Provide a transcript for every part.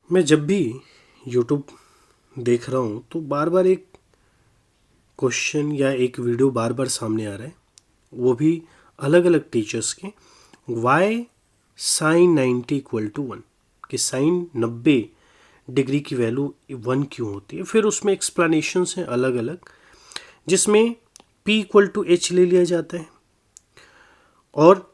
मैं जब भी यूट्यूब देख रहा हूँ तो बार बार एक क्वेश्चन या एक वीडियो बार बार सामने आ रहा है, वो भी अलग अलग टीचर्स के। वाई साइन 90 इक्वल टू 1, कि साइन 90 डिग्री की वैल्यू 1 क्यों होती है। फिर उसमें एक्सप्लेनेशंस हैं अलग अलग, जिसमें p इक्वल टू एच ले लिया जाता है। और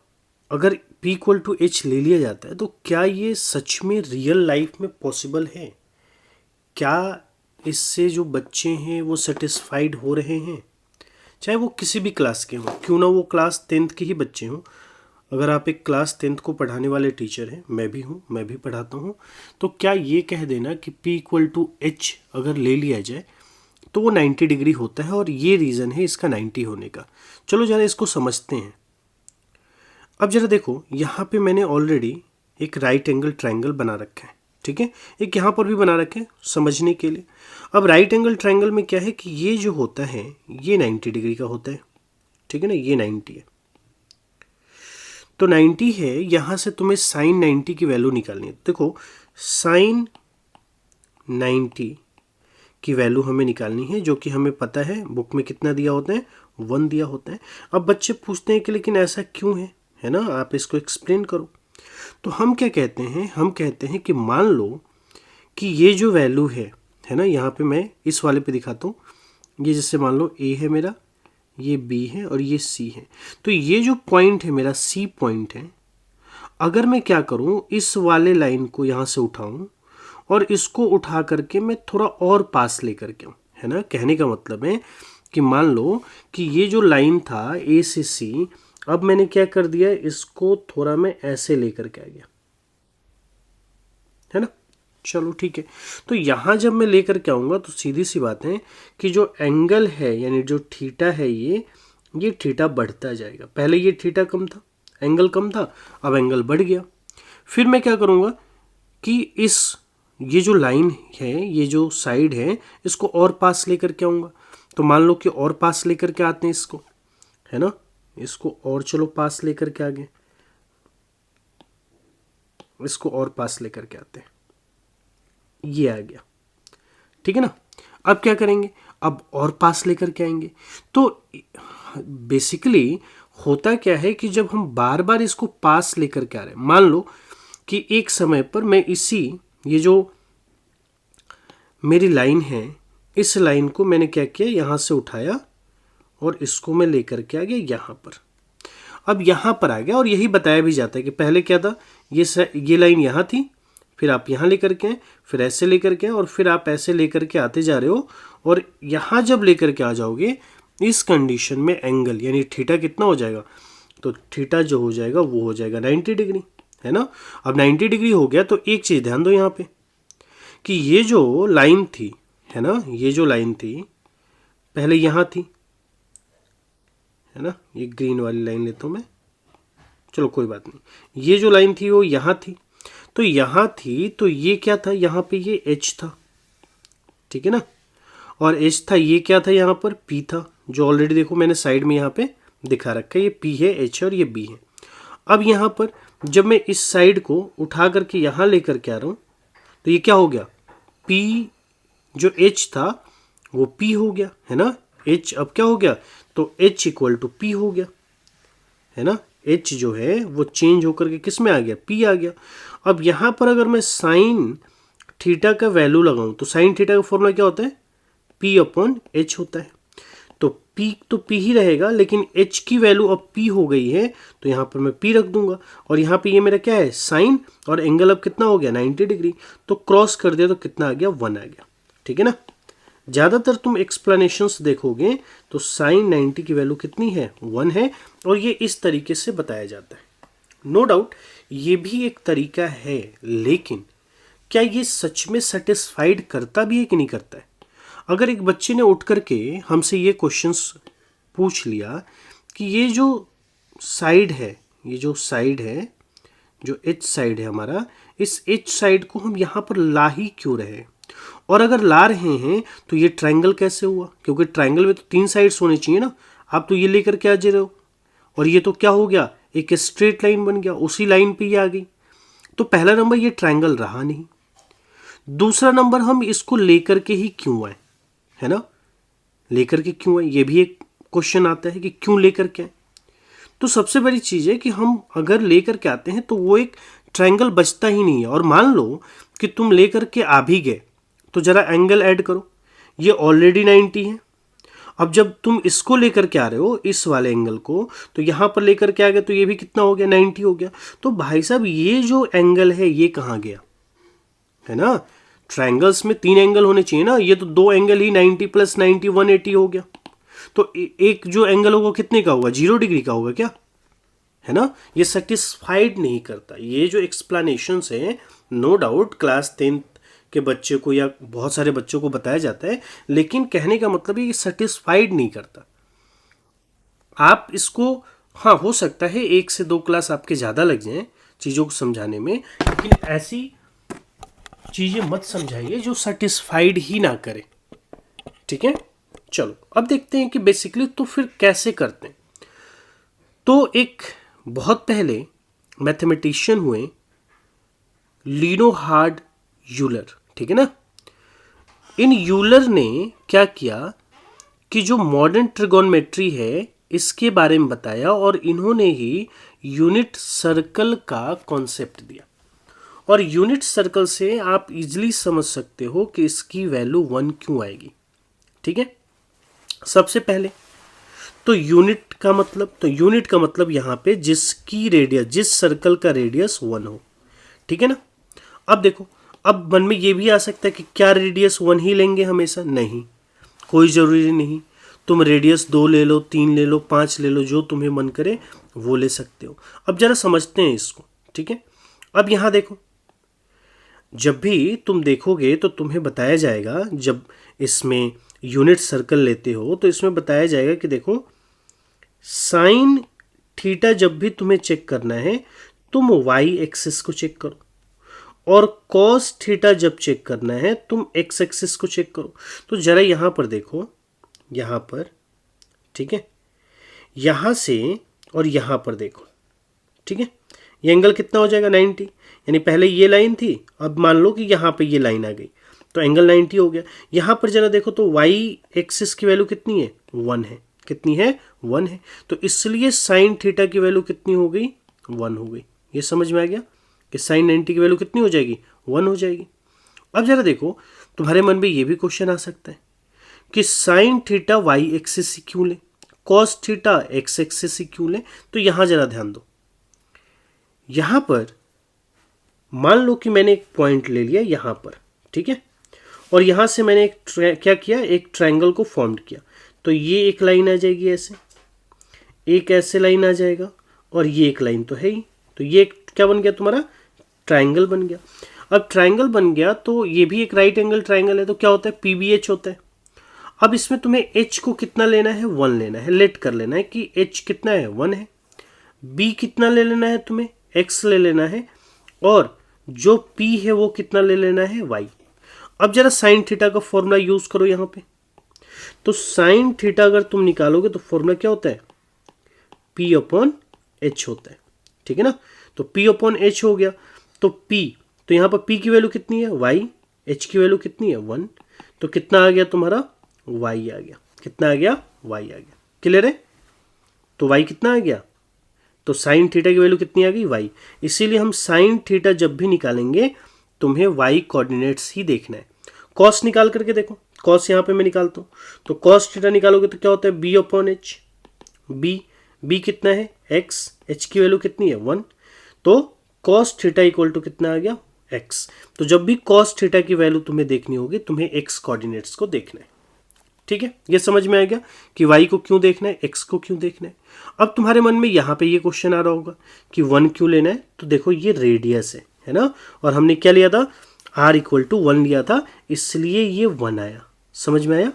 अगर p इक्वल टू एच ले लिया जाता है तो क्या ये सच में रियल लाइफ में पॉसिबल है? क्या इससे जो बच्चे हैं वो सेटिस्फाइड हो रहे हैं, चाहे वो किसी भी क्लास के हों, क्यों ना वो क्लास 10th के ही बच्चे हों। अगर आप एक क्लास 10th को पढ़ाने वाले टीचर हैं, मैं भी हूँ, मैं भी पढ़ाता हूँ, तो क्या ये कह देना कि p इक्वल टू एच अगर ले लिया जाए तो वो 90 डिग्री होता है और ये रीज़न है इसका 90 होने का। चलो ज़रा इसको समझते हैं। अब ज़रा देखो, यहाँ पे मैंने ऑलरेडी एक राइट एंगल ट्रायंगल बना रखा है, ठीक है। एक यहाँ पर भी बना रखे हैं समझने के लिए। अब राइट एंगल ट्रायंगल में क्या है कि ये जो होता है ये 90 डिग्री का होता है, ठीक है ना, ये 90 है। तो 90 है, यहाँ से तुम्हें साइन 90 की वैल्यू निकालनी है। देखो, साइन 90 की वैल्यू हमें निकालनी है, जो कि हमें पता है बुक में कितना दिया होता है, 1 दिया होता है। अब बच्चे पूछते हैं कि लेकिन ऐसा क्यों है ना, आप इसको एक्सप्लेन करो। तो हम क्या कहते हैं, हम कहते हैं कि मान लो कि ये जो वैल्यू है ना, यहाँ पे मैं इस वाले पे दिखाता हूँ। ये जैसे मान लो a है मेरा, ये b है और ये c है। तो ये जो पॉइंट है मेरा c पॉइंट है। अगर मैं क्या करूँ, इस वाले लाइन को यहाँ से उठाऊँ और इसको उठा करके मैं थोड़ा और पास लेकर के आऊँ, है ना। कहने का मतलब है कि मान लो कि ये जो लाइन था a से c, अब मैंने क्या कर दिया, इसको थोड़ा मैं ऐसे लेकर के आ गया, है ना। चलो ठीक है। तो यहाँ जब मैं लेकर के आऊँगा तो सीधी सी बात है कि जो एंगल है यानी जो थीटा है ये थीटा बढ़ता जाएगा। पहले ये थीटा कम था, एंगल कम था, अब एंगल बढ़ गया। फिर मैं क्या करूँगा कि ये जो लाइन है, ये जो साइड है, इसको और पास लेकर के आऊँगा। तो मान लो कि और पास लेकर के आते हैं इसको, है ना, इसको और चलो पास लेकर के आगे, इसको और पास लेकर के आते हैं, ये आ गया, ठीक है ना। अब क्या करेंगे, अब और पास लेकर के आएंगे। तो बेसिकली होता क्या है कि जब हम बार बार इसको पास लेकर के आ रहे हैं, मान लो कि एक समय पर मैं ये जो मेरी लाइन है, इस लाइन को मैंने क्या किया, यहाँ से उठाया और इसको मैं लेकर के आ गया यहाँ पर। अब यहाँ पर आ गया और यही बताया भी जाता है कि पहले क्या था, ये लाइन यहाँ थी, फिर आप यहाँ लेकर के आए, फिर ऐसे लेकर के आए और फिर आप ऐसे लेकर के आते जा रहे हो। और यहाँ जब लेकर के आ जाओगे इस कंडीशन में एंगल यानी थीटा कितना हो जाएगा, तो थीटा जो हो जाएगा वो हो जाएगा 90 डिग्री, है ना। अब 90 डिग्री हो गया तो एक चीज़ ध्यान दो यहाँ पे कि ये जो लाइन थी, है ना, ये जो लाइन थी पहले यहाँ थी, है ना, ये ग्रीन वाली लाइन लेता हूँ मैं, चलो कोई बात नहीं। ये जो लाइन थी वो यहाँ थी, तो यहाँ थी, तो ये क्या था, यहाँ पे ये एच था, ठीक है ना। और एच था, ये क्या था, यहाँ पर पी था, जो ऑलरेडी देखो मैंने साइड में यहाँ पे दिखा रखा है, ये पी है, एच है और ये बी है। अब यहाँ पर जब मैं इस साइड को उठा करके यहाँ लेकर के आ रहा हूँ तो ये क्या हो गया, पी जो एच था वो पी हो गया, है ना। एच अब क्या हो गया, तो एच इक्वल टू पी हो गया, है ना। एच जो है वो चेंज होकर के किस में आ गया, पी आ गया। अब यहाँ पर अगर मैं साइन थीटा का वैल्यू लगाऊं तो साइन थीटा का फॉर्मूला क्या होता है, पी अपॉन एच होता है। तो पी ही रहेगा, लेकिन एच की वैल्यू अब पी हो गई है तो यहाँ पर मैं पी रख दूंगा। और यहाँ पे ये मेरा क्या है, साइन, और एंगल अब कितना हो गया, 90 डिग्री। तो क्रॉस कर दिया तो कितना आ गया, 1 आ गया, ठीक है ना। ज़्यादातर तुम एक्सप्लेनेशंस देखोगे तो साइन 90 की वैल्यू कितनी है, 1 है, और ये इस तरीके से बताया जाता है। नो डाउट ये भी एक तरीका है, लेकिन क्या ये सच में सेटिस्फाइड करता भी है कि नहीं करता है। अगर एक बच्चे ने उठ करके हमसे ये क्वेश्चंस पूछ लिया कि ये जो साइड है, ये जो साइड है, जो एच साइड है हमारा, इस एच साइड को हम यहाँ पर ला ही क्यों रहे, और अगर ला रहे हैं तो ये ट्रायंगल कैसे हुआ, क्योंकि ट्रायंगल में तो 3 साइड्स होने चाहिए ना। आप तो ये लेकर के आ जा रहे हो और ये तो क्या हो गया, एक स्ट्रेट लाइन बन गया, उसी लाइन पे ये आ गई। तो पहला नंबर ये ट्रायंगल रहा नहीं। दूसरा नंबर हम इसको लेकर के ही क्यों आए, है ना, लेकर के क्यों आए, ये भी एक क्वेश्चन आता है कि क्यों लेकर के आए। तो सबसे बड़ी चीज़ है कि हम अगर लेकर के आते हैं तो वो एक ट्रायंगल बचता ही नहीं है। और मान लो कि तुम लेकर के आ भी गए तो ज़रा एंगल ऐड करो, ये ऑलरेडी 90 है। अब जब तुम इसको लेकर के आ रहे हो इस वाले एंगल को, तो यहाँ पर लेकर के आ गए तो ये भी कितना हो गया, 90 हो गया। तो भाई साहब ये जो एंगल है ये कहाँ गया, है ना, ट्रायंगल्स में 3 एंगल होने चाहिए ना, ये तो 2 एंगल ही 90 + 90 180 हो गया। तो एक जो एंगल होगा कितने का होगा, 0 डिग्री का होगा क्या, है ना। ये सेटिस्फाइड नहीं करता। ये जो एक्सप्लेनेशंस है नो डाउट क्लास 10 के बच्चे को या बहुत सारे बच्चों को बताया जाता है, लेकिन कहने का मतलब ये सेटिस्फाइड नहीं करता। आप इसको, हाँ हो सकता है 1 से 2 क्लास आपके ज़्यादा लग जाएं चीज़ों को समझाने में, लेकिन ऐसी चीज़ें मत समझाइए जो सेटिस्फाइड ही ना करे, ठीक है। चलो अब देखते हैं कि बेसिकली तो फिर कैसे करते हैं। तो एक बहुत पहले मैथमेटिशियन हुए लियोनार्ड यूलर, ठीक है ना। इन यूलर ने क्या किया कि जो मॉडर्न ट्रिगोनोमेट्री है इसके बारे में बताया, और इन्होंने ही यूनिट सर्कल का कॉन्सेप्ट दिया। और यूनिट सर्कल से आप इजीली समझ सकते हो कि इसकी वैल्यू 1 क्यों आएगी, ठीक है। सबसे पहले तो यूनिट का मतलब यहाँ पे जिसकी रेडियस, जिस सर्कल का रेडियस 1 हो, ठीक है ना। अब देखो, अब मन में ये भी आ सकता है कि क्या रेडियस 1 ही लेंगे हमेशा, नहीं, कोई ज़रूरी नहीं। तुम रेडियस 2 ले लो, 3 ले लो, 5 ले लो, जो तुम्हें मन करे वो ले सकते हो। अब ज़रा समझते हैं इसको, ठीक है। अब यहाँ देखो, जब भी तुम देखोगे तो तुम्हें बताया जाएगा, जब इसमें यूनिट सर्कल लेते हो तो इसमें बताया जाएगा कि देखो साइन थीटा जब भी तुम्हें चेक करना है तुम वाई एक्सिस को चेक करो, और कॉस थीटा जब चेक करना है तुम एक्स एक्सिस को चेक करो। तो ज़रा यहाँ पर देखो, यहाँ पर, ठीक है, यहाँ से और यहाँ पर देखो, ठीक है, ये एंगल कितना हो जाएगा, 90। यानी पहले ये लाइन थी, अब मान लो कि यहाँ पे ये लाइन आ गई तो एंगल 90 हो गया। यहाँ पर जरा देखो तो वाई एक्सिस की वैल्यू कितनी है, 1 है, कितनी है, 1 है। तो इसलिए साइन थीटा की वैल्यू कितनी हो गई, 1 हो गई। ये समझ में आ गया कि साइन 90 की वैल्यू कितनी हो जाएगी, 1 हो जाएगी। अब जरा देखो, तुम्हारे मन में ये भी क्वेश्चन आ सकता है कि साइन थीटा वाई एक्सिस से क्यों ले, कॉस थीटा एक्स एक्सिस से क्यों ले। तो यहाँ जरा ध्यान दो, यहाँ पर मान लो कि मैंने एक पॉइंट ले लिया यहाँ पर, ठीक है, और यहाँ से मैंने क्या किया, एक ट्रायंगल को फॉर्म किया। तो ये एक लाइन आ जाएगी ऐसे, एक ऐसे लाइन आ जाएगा, और ये एक लाइन तो है ही। तो ये क्या बन गया, तुम्हारा ट्रायंगल बन गया। अब ट्रायंगल बन गया तो ये भी एक राइट एंगल ट्रायंगल है, तो क्या होता है, PBH होता है। अब इसमें तुम्हें H को कितना लेना है, 1 लेना है, लेट कर लेना है कि H कितना है, 1 है। B कितना ले लेना है तुम्हें, X ले लेना है, और जो P है वो कितना ले लेना है, Y। अब जरा साइन थीटा का फॉर्मूला यूज करो यहाँ पे। तो साइन थीटा अगर तुम निकालोगे तो फॉर्मूला क्या होता है, P/H होता है, ठीक है ना। तो P/H हो गया, तो P, तो यहाँ पर P की वैल्यू कितनी है, Y, H की वैल्यू कितनी है, 1। तो कितना आ गया तुम्हारा, Y आ गया, कितना आ गया, Y आ गया। क्लियर है। तो Y कितना आ गया, तो साइन थीटा की वैल्यू कितनी आ गई, Y। इसीलिए हम साइन थीटा जब भी निकालेंगे तुम्हें Y कोऑर्डिनेट्स ही देखना है। कॉस निकाल करके देखो, कॉस यहाँ पे मैं निकालता हूँ, तो कॉस थीटा निकालोगे तो क्या होता है, B/H। B कितना है, X, H की वैल्यू कितनी है, 1। तो कॉस थीटा इक्वल टू कितना आ गया, X। तो जब भी कॉस थीटा की वैल्यू तुम्हें देखनी होगी तुम्हें X कोऑर्डिनेट्स को देखना है, ठीक है। ये समझ में आ गया कि Y को क्यों देखना है, X को क्यों देखना है। अब तुम्हारे मन में यहाँ पे ये क्वेश्चन आ रहा होगा कि 1 क्यों लेना है। तो देखो ये रेडियस है ना, और हमने क्या लिया था, R = 1 लिया था, इसलिए ये 1 आया। समझ में आया।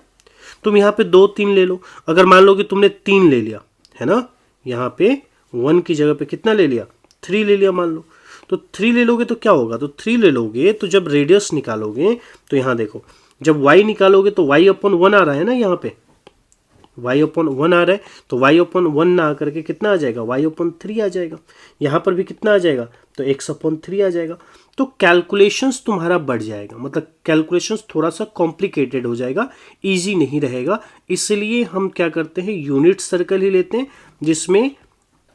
तुम यहाँ पे 2 3 ले लो, अगर मान लो कि तुमने 3 ले लिया, है ना, यहाँ पे 1 की जगह पे कितना ले लिया, 3 ले लिया मान लो, तो 3 ले लोगे तो क्या होगा, तो 3 ले लोगे तो जब रेडियस निकालोगे तो यहाँ देखो, जब y निकालोगे तो y/1 आ रहा है ना, यहाँ पे y/1 आ रहा है तो y/1 ना आकर के कितना आ जाएगा, y/3 आ जाएगा। यहाँ पर भी कितना आ जाएगा, तो x/3 आ जाएगा। तो कैलकुलेशंस तुम्हारा बढ़ जाएगा, मतलब कैलकुलेशंस थोड़ा सा कॉम्प्लिकेटेड हो जाएगा, इजी नहीं रहेगा। इसलिए हम क्या करते हैं, यूनिट सर्कल ही लेते हैं जिसमें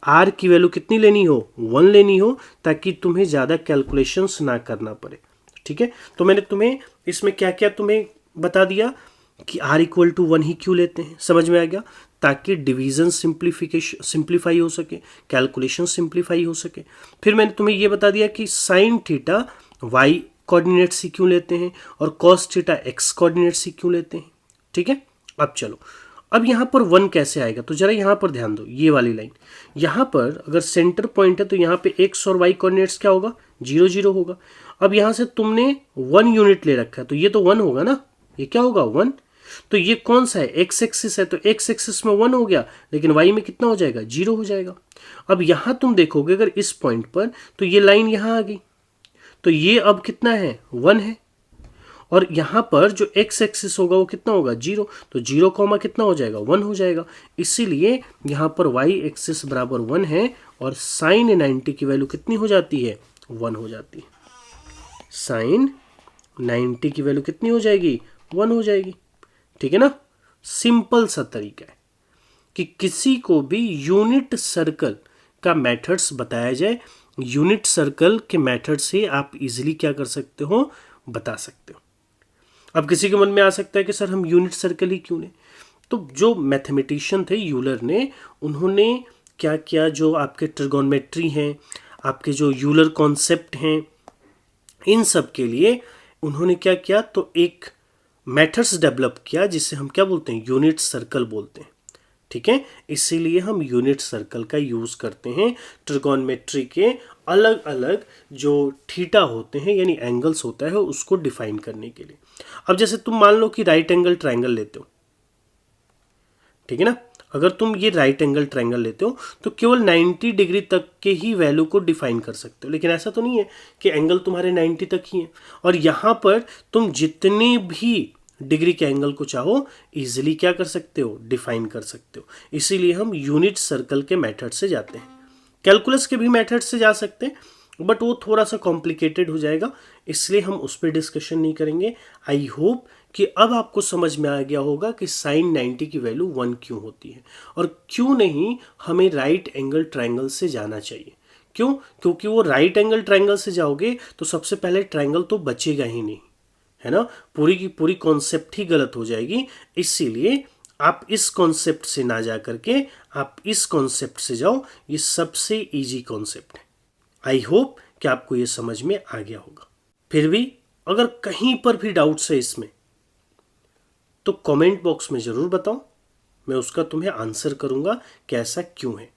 r की वैल्यू कितनी लेनी हो, 1 लेनी हो, ताकि तुम्हें ज़्यादा कैलकुलेशंस ना करना पड़े। ठीक है, तो मैंने तुम्हें इसमें क्या क्या तुम्हें बता दिया कि r=1 ही क्यों लेते हैं, समझ में आ गया, ताकि डिवीजन सिंप्लीफाई हो सके, कैलकुलेशन सिंप्लीफाई हो सके। फिर मैंने तुम्हें ये बता दिया कि साइन थीटा y कोऑर्डिनेट से क्यों लेते हैं और कॉस थीटा x कोऑर्डिनेट से क्यों लेते हैं। ठीक है, अब चलो, अब यहाँ पर 1 कैसे आएगा, तो जरा यहाँ पर ध्यान दो, ये वाली लाइन, यहाँ पर अगर सेंटर पॉइंट है तो यहाँ पे x और y कोऑर्डिनेट्स क्या होगा, 0 0 होगा। अब यहाँ से तुमने 1 यूनिट ले रखा है तो ये तो 1 होगा ना, ये क्या होगा 1। तो ये कौन सा है, एक्स एक्सिस है, तो एक्स एक्सिस में 1 हो गया, लेकिन वाई में कितना हो जाएगा, 0 हो जाएगा। अब यहाँ तुम देखोगे अगर इस पॉइंट पर, तो ये लाइन यहाँ आ गई, तो ये अब कितना है, 1 है। और यहाँ पर जो एक्स एक्सिस होगा वो कितना होगा, 0, तो 0 कॉमा कितना हो जाएगा, 1 हो जाएगा। इसीलिए यहाँ पर वाई एक्सिस बराबर 1 है और साइन 90 की वैल्यू कितनी हो जाती है, 1 हो जाती है। साइन 90 की वैल्यू कितनी हो जाएगी, 1 हो जाएगी। ठीक है ना, सिंपल सा तरीका है कि किसी को भी यूनिट सर्कल का मेथड्स बताया जाए, यूनिट सर्कल के मेथड से आप इजीली क्या कर सकते हो, बता सकते हो। अब किसी के मन में आ सकता है कि सर हम यूनिट सर्कल ही क्यों लें, तो जो मैथमेटिशियन थे यूलर ने, उन्होंने क्या किया, जो आपके ट्रिगोनोमेट्री हैं, आपके जो यूलर कॉन्सेप्ट हैं, इन सब के लिए उन्होंने क्या किया, तो एक मेथड्स डेवलप किया जिसे हम क्या बोलते हैं, यूनिट सर्कल बोलते हैं। ठीक है, इसीलिए हम यूनिट सर्कल का यूज़ करते हैं ट्रिगोनोमेट्री के अलग अलग जो थीटा होते हैं यानी एंगल्स होता है उसको डिफाइन करने के लिए। अब जैसे तुम मान लो कि राइट एंगल ट्रायंगल लेते हो, ठीक है ना, अगर तुम ये राइट एंगल ट्रायंगल लेते हो तो केवल 90 डिग्री तक के ही वैल्यू को डिफाइन कर सकते हो, लेकिन ऐसा तो नहीं है कि एंगल तुम्हारे 90 तक ही है, और यहाँ पर तुम जितने भी डिग्री के एंगल को चाहो इजीली क्या कर सकते हो, डिफाइन कर सकते हो। इसीलिए हम यूनिट सर्कल के मेथड से जाते हैं। कैलकुलस के भी मेथड से जा सकते हैं बट वो थोड़ा सा कॉम्प्लिकेटेड हो जाएगा, इसलिए हम उस पर डिस्कशन नहीं करेंगे। आई होप कि अब आपको समझ में आ गया होगा कि साइन 90 की वैल्यू 1 क्यों होती है और क्यों नहीं हमें राइट एंगल ट्रायंगल से जाना चाहिए। क्यों, क्योंकि वो राइट एंगल ट्रायंगल से जाओगे तो सबसे पहले ट्रायंगल तो बचेगा ही नहीं, है ना, पूरी की पूरी कॉन्सेप्ट ही गलत हो जाएगी। इसीलिए आप इस कॉन्सेप्ट से ना जा करके आप इस कॉन्सेप्ट से जाओ, ये सबसे इजी कॉन्सेप्ट है। आई होप कि आपको ये समझ में आ गया होगा। फिर भी अगर कहीं पर भी डाउट्स है इसमें तो कमेंट बॉक्स में ज़रूर बताओ, मैं उसका तुम्हें आंसर करूंगा कि ऐसा क्यों है।